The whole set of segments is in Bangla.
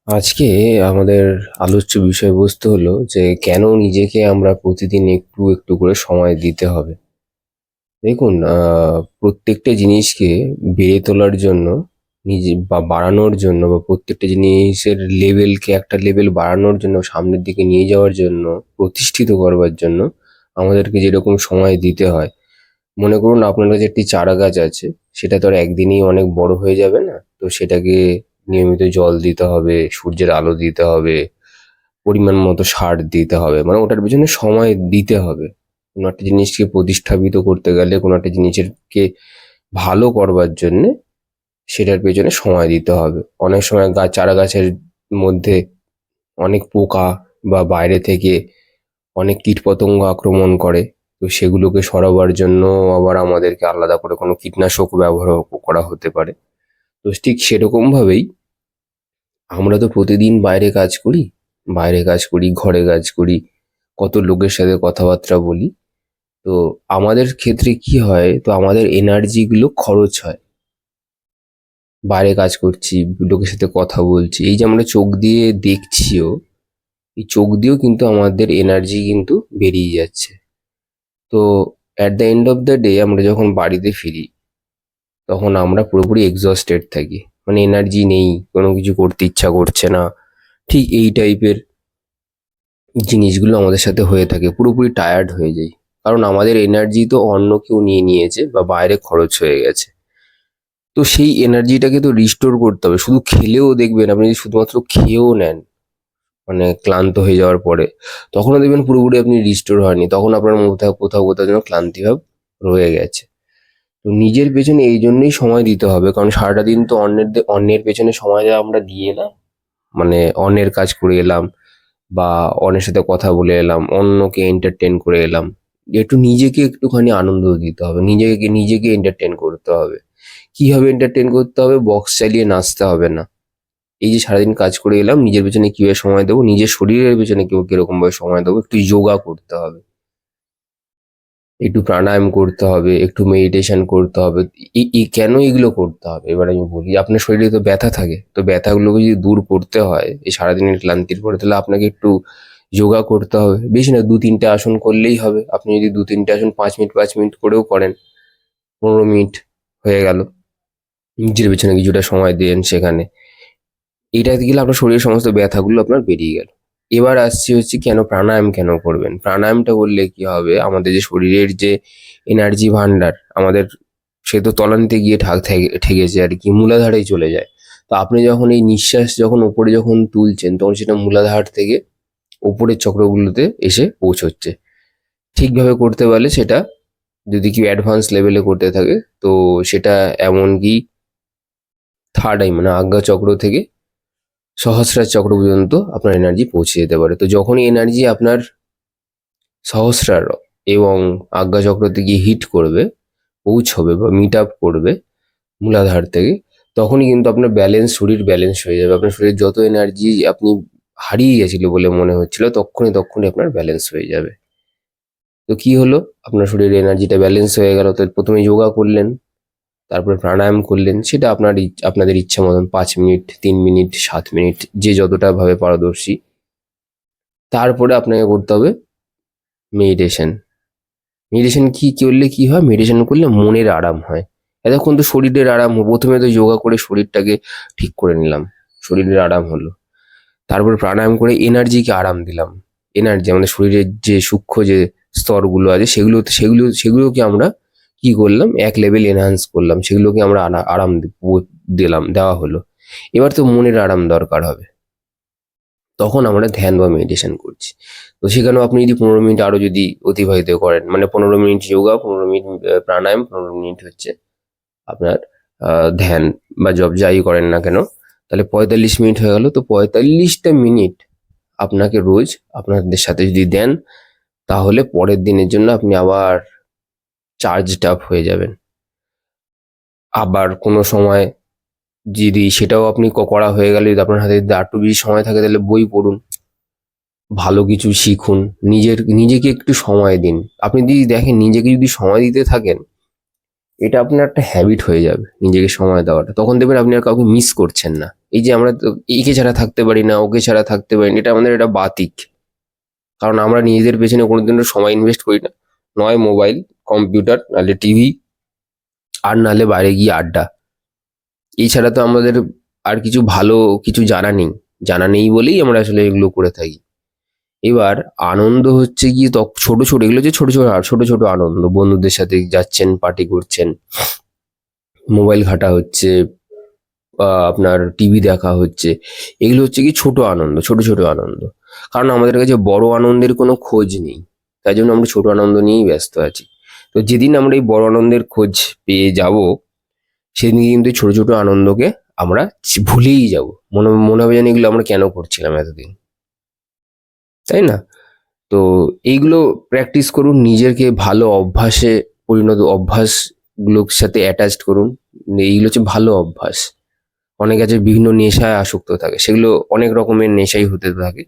আজকে আমাদের আলোচ্য বিষয়বস্তু হলো যে কেন নিজেকে আমরা প্রতিদিন একটু একটু করে সময় দিতে হবে। দেখুন, প্রত্যেকটা জিনিসকে বেড়ে তোলার জন্য নিজে বা বাড়ানোর জন্য বা প্রত্যেকটা জিনিসের লেভেলকে একটা লেভেল বাড়ানোর জন্য, সামনের দিকে নিয়ে যাওয়ার জন্য, প্রতিষ্ঠিত করবার জন্য আমাদেরকে যেরকম সময় দিতে হয়। মনে করুন আপনার কাছে একটি চারা গাছ আছে, সেটা তো আর একদিনেই অনেক বড় হয়ে যাবে না। তো সেটাকে নিয়মিত জল দিতে হবে, সূর্যের আলো দিতে হবে, পরিমাণ মতো সার দিতে হবে, মানে ওটার পেছনে সময় দিতে হবে। কোনো একটা জিনিসকে প্রতিস্থাপিত করতে গেলে, কোনো একটা জিনিসের কে ভালো করবার জন্যে সেটার পেছনে সময় দিতে হবে। অনেক সময় চারা গাছের মধ্যে অনেক পোকা বা বাইরে থেকে অনেক কীটপতঙ্গ আক্রমণ করে। তো সেগুলোকে সরাবার জন্য আবার আমাদেরকে আলাদা করে কোনো কীটনাশক ব্যবহার করা হতে পারে। তো ঠিক সেরকম ভাবেই আমরা তো প্রতিদিন বাইরে কাজ করি, ঘরে কাজ করি, কত লোকের সাথে কথাবার্তা বলি। তো আমাদের ক্ষেত্রে কি হয়, তো আমাদের এনার্জি গুলো খরচ হয়। বাইরে কাজ করছি, লোকের সাথে কথা বলছি, এই যে আমরা চোখ দিয়ে দেখছিও, এই চোখ দিয়েও কিন্তু আমাদের এনার্জি কিন্তু বেরিয়ে যাচ্ছে। তো at the end of the day আমরা যখন বাড়িতে ফিরি, তখন আমরা পুরোপুরি এক্সস্টেড থাকি, মানে এনার্জি নেই, কোনো কিছু করতে ইচ্ছা করছে না। ঠিক এই টাইপের জিনিসগুলো আমাদের সাথে হয়ে থাকে, পুরোপুরি টায়ার্ড হয়ে যাই। কারণ আমাদের এনার্জি তো অন্য কেউ নিয়ে নিয়েছে বা বাইরে খরচ হয়ে গেছে। তো সেই এনার্জিটাকে তো রিস্টোর করতে হবে। শুধু খেলেও দেখবেন, আপনি যদি শুধুমাত্র খেয়েও নেন, মানে ক্লান্ত হয়ে যাওয়ার পরে, তখনও দেখবেন পুরোপুরি আপনি রিস্টোর হয়নি, তখন আপনার মধ্যে কোথাও কোথাও যেন ক্লান্তিভাব রয়ে গেছে। তো নিজের পেছনে এই জন্যই সময় দিতে হবে, কারণ সারাটা দিন তো অন্যের পেছনে সময় দেওয়া আমরা দিয়ে এলাম, মানে অন্যের কাজ করে এলাম বা অন্যের সাথে কথা বলে এলাম, অন্যকে এন্টারটেন করে এলাম। একটু নিজেকে একটুখানি আনন্দ দিতে হবে, নিজেকে নিজেকে এন্টারটেন করতে হবে। কিভাবে এন্টারটেন করতে হবে? বক্স চালিয়ে নাচতে হবে না। এই যে সারাদিন কাজ করে এলাম, নিজের পেছনে কিভাবে সময় দেবো, নিজের শরীরের পেছনে কিরকম ভাবে সময় দেবো, একটু যোগা করতে হবে, একটু প্রাণায়াম করতে হবে, একটু মেডিটেশন করতে হবে। কেন এগুলো করতে হবে এবার আমি বলি। আপনার শরীরে তো ব্যথা থাকে, তো ব্যথাগুলোকে যদি দূর করতে হয় এই সারাদিনের ক্লান্তির পরে, তাহলে আপনাকে একটু যোগা করতে হবে। বেশি না, দু তিনটে আসন করলেই হবে। আপনি যদি দু তিনটে আসন 5 মিনিট করেও করেন, 15 মিনিট হয়ে গেল, নিজের পেছনে কিছুটা সময় দেন সেখানে। এটাতে গেলে আপনার শরীরের সমস্ত ব্যথাগুলো আপনার বেরিয়ে গেল। এবার আসছি হচ্ছে কেন প্রাণায়াম কেন করবেন। প্রাণায়ামটা করলে কি হবে, আমাদের যে শরীরের যে এনার্জি ভান্ডার, আমাদের সে তো তলানিতে গিয়ে ঠেকেছে আর কি, মূলাধারেই চলে যায়। তো আপনি যখন এই নিঃশ্বাস যখন উপরে যখন তুলছেন, তখন সেটা মূলাধার থেকে উপরের চক্রগুলোতে এসে পৌঁছচ্ছে। ঠিকভাবে করতে পারলে সেটা, যদি কেউ অ্যাডভান্স লেভেলে করতে থাকে, তো সেটা এমনকি থার্ড আই মানে আজ্ঞা চক্র থেকে সহস্রার চক্র পর্যন্ত আপনার এনার্জি পৌঁছে যেতে পারে। তো যখনই এনার্জি আপনার সহস্রার এবং আজ্ঞা চক্রতে গিয়ে হিট করবে, পৌঁছবে বা মিট আপ করবে মূলাধার থেকে, তখনই কিন্তু আপনার শরীর ব্যালেন্স হয়ে যাবে। আপনার শরীরে যত এনার্জি আপনি হারিয়ে গেছিল বলে মনে হচ্ছিল, তখনই আপনার ব্যালেন্স হয়ে যাবে। তো কি হলো, আপনার শরীরের এনার্জিটা ব্যালেন্স হয়ে গেল। তো প্রথমে যোগা করলেন, তারপরে প্রাণায়াম করলেন, সেটা আপনাদের ইচ্ছা মতন 5 মিনিট, 3 মিনিট, 7 মিনিট, যে যতটা ভাবে পারদর্শী। তারপরে আপনাকে করতে হবে মেডিটেশন। মেডিটেশন কি করলে কি হয়, মেডিটেশন করলে মনের আরাম হয়। এতক্ষণ তো শরীরের আরাম, প্রথমে তো যোগা করে শরীরটাকে ঠিক করে নিলাম, শরীরের আরাম হলো। তারপর প্রাণায়াম করে এনার্জিকে আরাম দিলাম। এনার্জি আমাদের শরীরের যে সূক্ষ্ম যে স্তরগুলো আছে, সেগুলোকে আমরা কি করলাম, এক লেভেল এনহান্স করলাম, সেগুলোকে আমরা আরাম দেওয়া হলো। এবার তো মনের আরাম দরকার হবে, তখন আমরা ধ্যান বা মেডিটেশন করছি। তো সেখানেও আপনি যদি 15 মিনিট আরো যদি অতিবাহিত করেন, মানে 15 মিনিট যোগা, 15 মিনিট প্রাণায়াম, 15 মিনিট হচ্ছে আপনার ধ্যান বা জব যাই করেন না কেন, তাহলে 45 মিনিট হয়ে গেল। তো 45টা মিনিট আপনাকে রোজ আপনাদের সাথে যদি দেন, তাহলে পরের দিনের জন্য আপনি আবার চার্জড আপ হয়ে যাবেন। আবার কোনো সময় যদি সেটাও আপনি করা হয়ে গেলে, যদি আপনার হাতে যদি একটু বেশি সময় থাকে, তাহলে বই পড়ুন, ভালো কিছু শিখুন, নিজেকে একটু সময় দিন। আপনি যদি দেখেন নিজেকে যদি সময় দিতে থাকেন, এটা আপনার একটা হ্যাবিট হয়ে যাবে নিজেকে সময় দেওয়াটা। তখন দেখবেন আপনি আর কাউকে মিস করছেন না। এই যে আমরা তো একে ছাড়া থাকতে পারি না, ওকে ছাড়া থাকতে পারি না, এটা আমাদের একটা বাতিক। কারণ আমরা নিজেদের পেছনে কোনোদিনও সময় ইনভেস্ট করি না। নয় মোবাইল, কম্পিউটার, নাহলে টিভি, আর নাহলে বাইরে গিয়ে আড্ডা। এছাড়া তো আমাদের আর কিছু ভালো কিছু জানা নেই। জানা নেই বলেই আমরা আসলে এগুলো করে থাকি। এবার আনন্দ হচ্ছে গিয়ে ছোট ছোট, এগুলো হচ্ছে ছোট ছোট ছোট ছোট আনন্দ। বন্ধুদের সাথে যাচ্ছেন, পার্টি করছেন, মোবাইল ঘাঁটা হচ্ছে, আপনার টিভি দেখা হচ্ছে, এগুলো হচ্ছে কি ছোট আনন্দ, ছোট ছোট আনন্দ। কারণ আমাদের কাছে বড় আনন্দের কোনো খোঁজ নেই, তাই জন্য আমরা ছোট আনন্দ নিয়েই ব্যস্ত আছি। তো যেদিন আমরা এই বড় আনন্দের খোঁজ পেয়ে যাব, সেদিন কিন্তু এই ছোট ছোট আনন্দকে আমরা ভুলেই যাব। মনে মনে হবে যেন এগুলো আমরা কেন করছিলাম এতদিন, তাই না? তো এইগুলো প্র্যাকটিস করুন, নিজেকে ভালো অভ্যাসে অভ্যাসগুলোর সাথে অ্যাটাচড করুন। এইগুলো হচ্ছে ভালো অভ্যাস। অনেক আছে বিভিন্ন নেশায় আসক্ত থাকে, সেগুলো অনেক রকমের নেশাই হতে থাকে।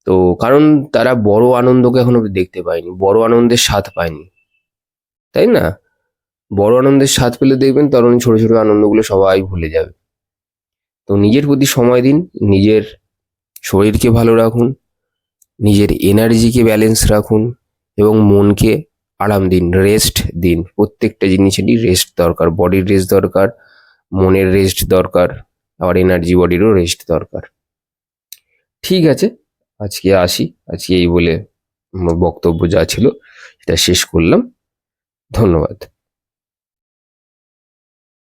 তো কারণ তারা বড় আনন্দকে এখনো অব্দি দেখতে পায়নি, বড় আনন্দের স্বাদ পায়নি, তাই না? বড় আনন্দের স্বাদ পেলে দেখবেন তখন ছোট ছোট আনন্দগুলো সবাই ভুলে যাবে। তো নিজের প্রতি সময় দিন, নিজের শরীরকে ভালো রাখুন, নিজের এনার্জিকে ব্যালেন্স রাখুন, এবং মনকে আরাম দিন, রেস্ট দিন। প্রত্যেকটা জিনিসেরই রেস্ট দরকার, বডির রেস্ট দরকার, মনের রেস্ট দরকার, আবার এনার্জি বডিরও রেস্ট দরকার। ঠিক আছে, আজকে আসি। আজকে এই বলে আমার বক্তব্য যা ছিল সেটা শেষ করলাম। ধন্যবাদ।